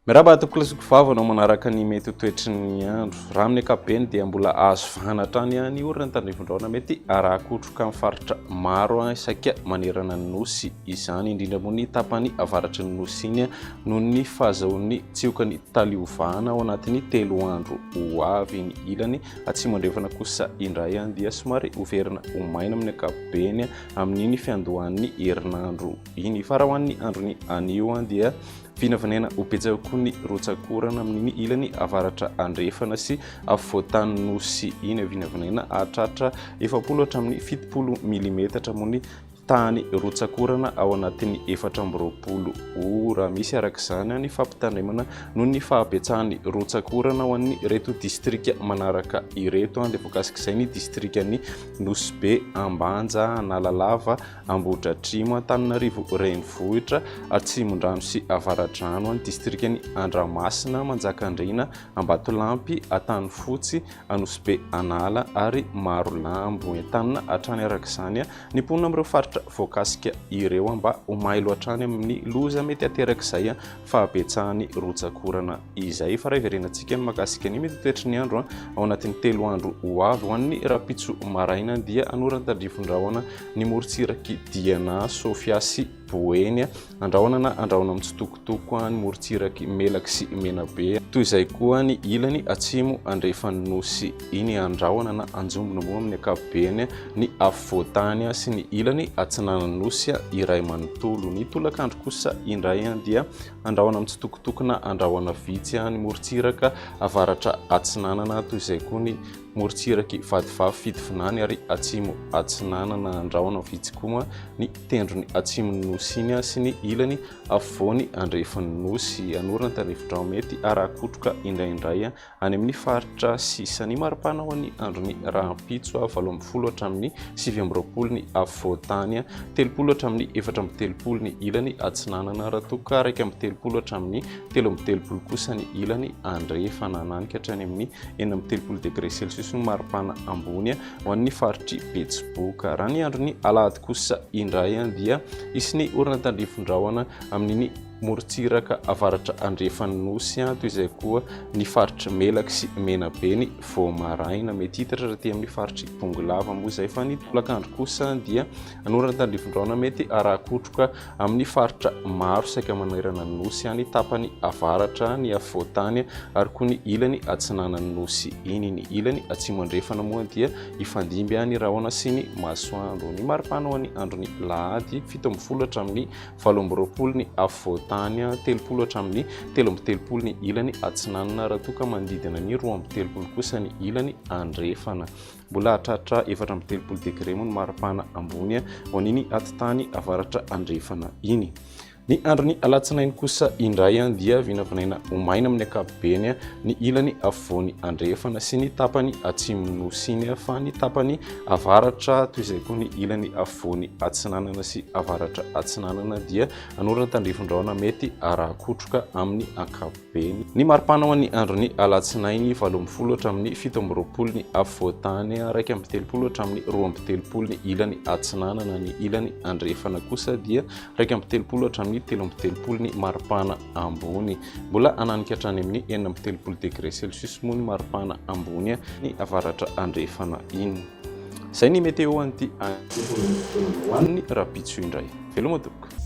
Miraba atoko lasoko vavana manaraka ny mety toetry ny andro. Raha amin'ny ankapobeny dia mbola azo fanatany ny orana tandrifon-drahona mety arakotroka amin'ny faritra maro isaika manerana ny nosy. Izany indrindra moa ny tapany avaratry ny nosy iny noho ny fahazahoan'ny tsiokany taliovana ao anatin'ny 3 andro ho avy ny ilany. Atsimo andrefana kosa indray dia somary overina ho maina amin'ny ankapobeny amin'iny fiandohan'ny herinandro iny. Fa raha ho an'ny androny anio dia vinavinaina ho betsaka koa ny rotsakorana amin'iny ilany avaratra andrefana sy afovoantany nosy iny. Vinavinaina hatratra 70 hatramin'ny 70 milimetatra moa ny tany rotsakorana ao anatin'ny 420 ora. Misy arak'izany ny fampitandremana noho ny fahabetsahany rotsakorana ho an'ny reto distrika manaraka ireto dia voakasik'izay ny distrikany Nosy, Ambanja, Analalava, Ambohidratrimo, Antananarivo renivohitra, Atsimondrano sy Avaradrano, ny distrikany Andramasina, Manjakandriana, Ambatolampy, Antanfotsy, Nosy, Anala ary Marolambo. Entanina hatrany arak'izany ny ponina amin'ireo faritra voakasika ireo mba ho mailo hatrany amin'ny loza mety aterak'izay fahabetsahany rotsakorana izay. Fa raha iverenantsika ny makasika ny mety toetry ny andro ao anatin'ny 3 andro ho avy ho an'ny rapitso maraina dia anorany tandrifon-drahona ny morontsiraky Diana, Sofia sy Boeny, andrahona na andrahona mitsitokotoko ny morontsiraky Melaky sy Menabe. Toy izay koa ny ilany atsimo andrefan'ny nosy iny andrahona na anjombona moa amin'ny ankapobeny ny afovoantany sy ny ilany atsinanan'ny nosy iray manontolo. Ny tolakandro kosa indray dia andrahona mitsitokotoko na andrahona vitsy ny morontsiraka avaratra atsinanana. Toy izay koa ny morontsiraky vadivavy fitovinany ary atsimo atsinanana andrahona vitsy koa ny tendrony atsimon'ny nosy iny sy ny ilany afovoany andrefan'ny nosy. Anorana tandrifon-drahona mety arakotroka indraindray any amin'ny faritra sisa. Ny maripana ho an'ny androny rahampitso 80 hatramin'ny 720 ny afovoantany, 30 hatramin'ny 430 ny ilany atsinanana, raha toka 130 hatramin'ny 330 kosa ny ilany andrefana nanika hatrany amin'ny 430 degré celsius ny maripana ambony ho an'ny faritry Betsiboka. Raha ny androny alahady kosa indray dia isiny orana tandrifon-drahona amin'iny morontsiraka avaratra andrefan'ny nosy toy izay koa ny faritry Melaky sy Menabe ny voamaraina mety hitatra raha ty amin'ny faritry Bongolava moa izay. Fa ny tolakandro kosa dia anorana tandrifon-drahona mety arakotroka amin'ny faritra maro saika manerana ny nosy ny tapany avaratra ny afovoantany ary koa ny ilany atsinanan'ny nosy iny. Ny ilany atsimo andrefana moa dia ifandimby ny rahona sy ny masoandro. Ny maripana ho an'ny androny lahady 17 hatramin'ny 18 ny afovoantany, 30 hatramin'ny 13 ny ilany atsinanana, raha toka manodidina ny 12 kosa ny ilany andrefana. Mbola hatratra 430 degré moa ny maripana ambony ho an'iny atitany avaratra andrefana iny. Ny androny alatsinainy kosa indray dia vinavinaina ho maina amin'ny ankapobeny ny ilany afovoany andrefana sy ny tapany atsimon'ny nosy iny. Fa ny tapany avaratra toy izay koa ny ilany afovoany atsinanana sy avaratra atsinanana dia anorana tandrifon-drahona mety arakotroka amin'ny ankapobeny. Ny maripana ho an'ny androny alatsinainy 18 hatramin'ny 17 ny afovoantany, 130 hatramin'ny 230 ny ilany atsinanana. Ny ilany andrefana kosa dia 130 hatramin'ny 13 ny maripana ambony. Mbola ananika hatrany amin'ny 430 degré celsius moa ny maripana ambony ny avaratra andrefana iny. Izay ny meteo anty hoan'ny rapitso indray. Veloma tokoka.